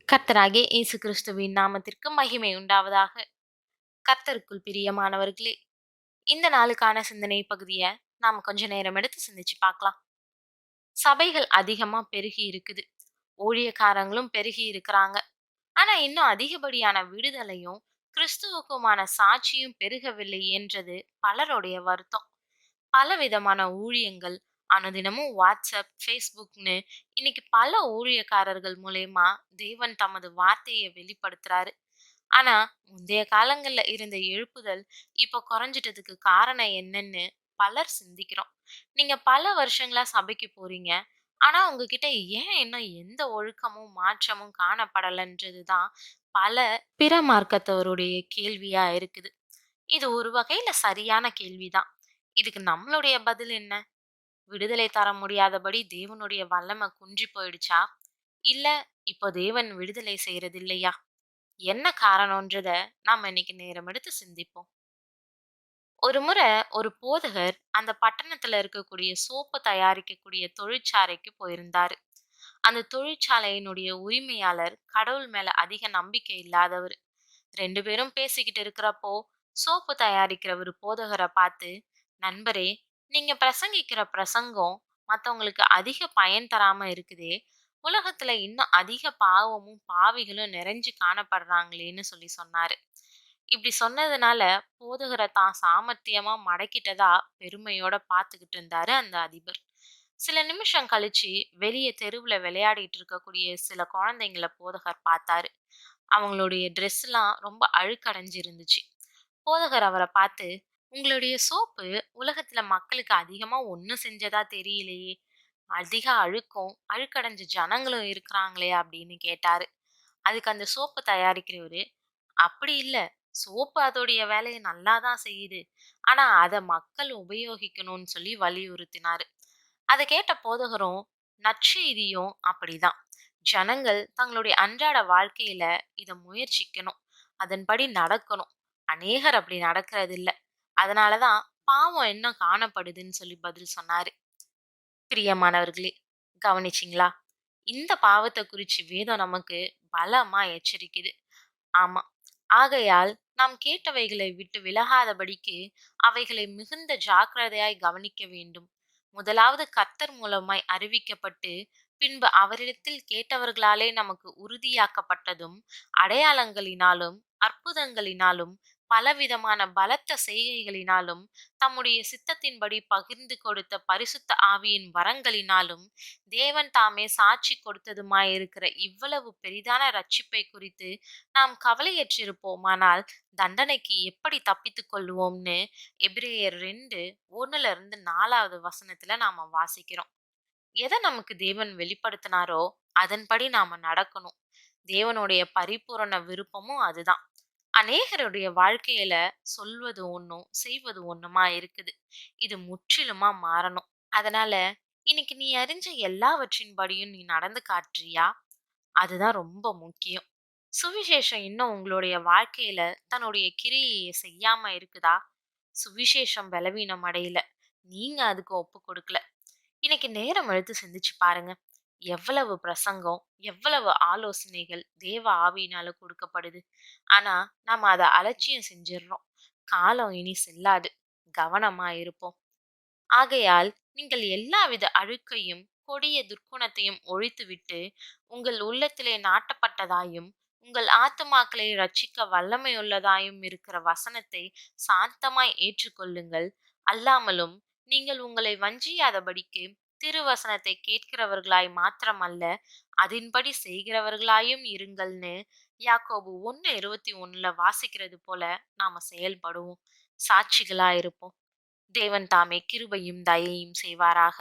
கர்த்தராகிய இயேசு கிறிஸ்துவின் நாமத்திற்கு மகிமை உண்டாவதாக. கர்த்தருக்குள் பிரியமானவர்களே, இந்த நாளுக்கான சிந்தனை பகுதியை நாம கொஞ்ச நேரம் எடுத்து சிந்திச்சு பார்க்கலாம். சபைகள் அதிகமா பெருகி இருக்குது, ஊழியக்காரங்களும் பெருகி இருக்கிறாங்க. ஆனா இன்னும் அதிகப்படியான விடுதலையும் கிறிஸ்துவுக்குமான சாட்சியும் பெருகவில்லை என்றது பலருடைய வருத்தம். பலவிதமான ஊழியங்கள், அனுதினமும் வாட்ஸ்அப், ஃபேஸ்புக்னு இன்னைக்கு பல ஊழியக்காரர்கள் மூலயமா தேவன் தமது வார்த்தையை வெளிப்படுத்துறாரு. ஆனா முந்தைய காலங்கள்ல இருந்த எழுப்புதல் இப்ப குறைஞ்சிட்டதுக்கு காரணம் என்னன்னு பலர் சிந்திக்கிறோம். நீங்க பல வருஷங்களா சபைக்கு போறீங்க. ஆனா உங்ககிட்ட ஏன் இன்னும் எந்த ஒழுக்கமும் மாற்றமும் காணப்படலன்றதுதான் பல பிற மார்க்கத்தவருடைய கேள்வியா இருக்குது. இது ஒரு வகையில சரியான கேள்விதான். இதுக்கு நம்மளுடைய பதில் என்ன? விடுதலை தர முடியாதபடி தேவனுடைய வல்லமை குன்றி போயிடுச்சா? இல்ல இப்போ தேவன் விடுதலை செய்யறது இல்லையா? என்ன காரணம்ன்றத நாம இன்னைக்கு நேரம் எடுத்து சிந்திப்போம். ஒரு முறை ஒரு போதகர் அந்த பட்டணத்துல இருக்கக்கூடிய சோப்பு தயாரிக்கக்கூடிய தொழிற்சாலைக்கு போயிருந்தாரு. அந்த தொழிற்சாலையினுடைய உரிமையாளர் கடவுள் மேல அதிக நம்பிக்கை இல்லாதவர். ரெண்டு பேரும் பேசிக்கிட்டு இருக்கிறப்போ சோப்பு தயாரிக்கிறவர் போதகரை பார்த்து, நண்பரே, நீங்க பிரசங்கிக்கிற பிரசங்கம் மத்தவங்களுக்கு அதிக பயன் தராம இருக்குதே, உலகத்துல இன்னும் அதிக பாவமும் பாவிகளும் நிறைஞ்சு காணப்படுறாங்களேன்னு சொல்லி சொன்னாரு. இப்படி சொன்னதுனால போதகரை தான் சாமர்த்தியமா மடக்கிட்டதா பெருமையோட பார்த்துக்கிட்டு இருந்தாரு அந்த அதிபர். சில நிமிஷம் கழிச்சு வெளியே தெருவுல விளையாடிட்டு இருக்கக்கூடிய சில குழந்தைங்கள போதகர் பார்த்தாரு. அவங்களுடைய ட்ரெஸ் எல்லாம் ரொம்ப அழுக்கடைஞ்சு இருந்துச்சு. போதகர் அவரை பார்த்து, உங்களுடைய சோப்பு உலகத்துல மக்களுக்கு அதிகமா ஒண்ணும் செஞ்சதா தெரியலையே, அதிக அழுக்கும் அழுக்கடைஞ்ச ஜனங்களும் இருக்கிறாங்களே அப்படின்னு கேட்டாரு. அதுக்கு அந்த சோப்பு தயாரிக்கிறவரு, அப்படி இல்ல, சோப்பு அதோடைய வேலையை நல்லா தான் செய்யுது, ஆனா அதை மக்கள் உபயோகிக்கணும்னு சொல்லி வலியுறுத்தினாரு. அதை கேட்ட போதகரும், நற்செய்தியும் அப்படிதான், ஜனங்கள் தங்களுடைய அன்றாட வாழ்க்கையில இத முயற்சிக்கணும், அதன்படி நடக்கணும். அநேகர் அப்படி நடக்கிறது இல்ல, அதனாலதான் பாவம் இன்னும் காணப்படுதுன்னு சொல்லி பதில் சொன்னாரு. பிரியமானவர்களே, கவனிச்சிங்களா? இந்த பாவத்தை குறிச்சு வேதம் நமக்கு பலமா எச்சரிக்குது. ஆமா. ஆகையால் நாம் கேட்டவைகளை விட்டு விலகாதபடிக்கு அவைகளை மிகுந்த ஜாக்கிரதையாய் கவனிக்க வேண்டும். முதலாவது கர்த்தர் மூலமாய் அறிவிக்கப்பட்டு பின்பு அவரிடத்தில் கேட்டவர்களாலே நமக்கு உறுதியாக்கப்பட்டதும் அடையாளங்களினாலும் அற்புதங்களினாலும் பலவிதமான பலத்த செய்கைகளினாலும் தம்முடைய சித்தத்தின்படி பகிர்ந்து கொடுத்த பரிசுத்த ஆவியின் வரங்களினாலும் தேவன் தாமே சாட்சி கொடுத்ததுமாயிருக்கிற இவ்வளவு பெரிதான ரட்சிப்பை குறித்து நாம் கவலையற்றிருப்போமானால் தண்டனைக்கு எப்படி தப்பித்துக் கொள்வோம்னு எபிரேயர் 2:1-4 நாம வாசிக்கிறோம். எதை நமக்கு தேவன் வெளிப்படுத்தினாரோ அதன்படி நாம நடக்கணும். தேவனுடைய பரிபூரண விருப்பமும் அதுதான். அநேகருடைய வாழ்க்கையில சொல்வது ஒண்ணும் செய்வது ஒண்ணுமா இருக்குது. இது முற்றிலுமா மாறணும். அதனால இன்னைக்கு நீ அறிஞ்ச எல்லாவற்றின்படியும் நீ நடந்து காட்டுறியா? அதுதான் ரொம்ப முக்கியம். சுவிசேஷம் இன்னும் உங்களுடைய வாழ்க்கையில தன்னுடைய கிரியையை செய்யாம இருக்குதா? சுவிசேஷம் பலவீனம் அடையல, நீங்க அதுக்கு ஒப்பு கொடுக்கல. இன்னைக்கு நேரம் எடுத்து சிந்திச்சு பாருங்க. எவ்வளவு பிரசங்கம், எவ்வளவு ஆலோசனைகள் தேவ ஆவியினால கொடுக்கப்படுது. ஆனா நாம அதை அலட்சியம் செஞ்சிடறோம். காலம் இனி செல்லாது, கவனமா இருப்போம். ஆகையால் நீங்கள் எல்லாவித அழுக்கையும் கொடிய துர்க்குணத்தையும் ஒழித்துவிட்டு உங்கள் உள்ளத்திலே நாட்டப்பட்டதாயும் உங்கள் ஆத்துமாக்களை ரட்சிக்க வல்லமையுள்ளதாயும் இருக்கிற வசனத்தை சாந்தமாய் ஏற்றுக்கொள்ளுங்கள். அல்லாமலும் நீங்கள் உங்களை வஞ்சியாதபடிக்கு திருவசனத்தை கேட்கிறவர்களாய் மாத்திரமல்ல, அதின்படி செய்கிறவர்களாயும் இருங்கள்னு யாக்கோபு 1:21 வாசிக்கிறது போல நாம செயல்படுவோம். சாட்சிகளா இருப்போம். தேவன் தாமே கிருபையும் தயையும் செய்வாராக.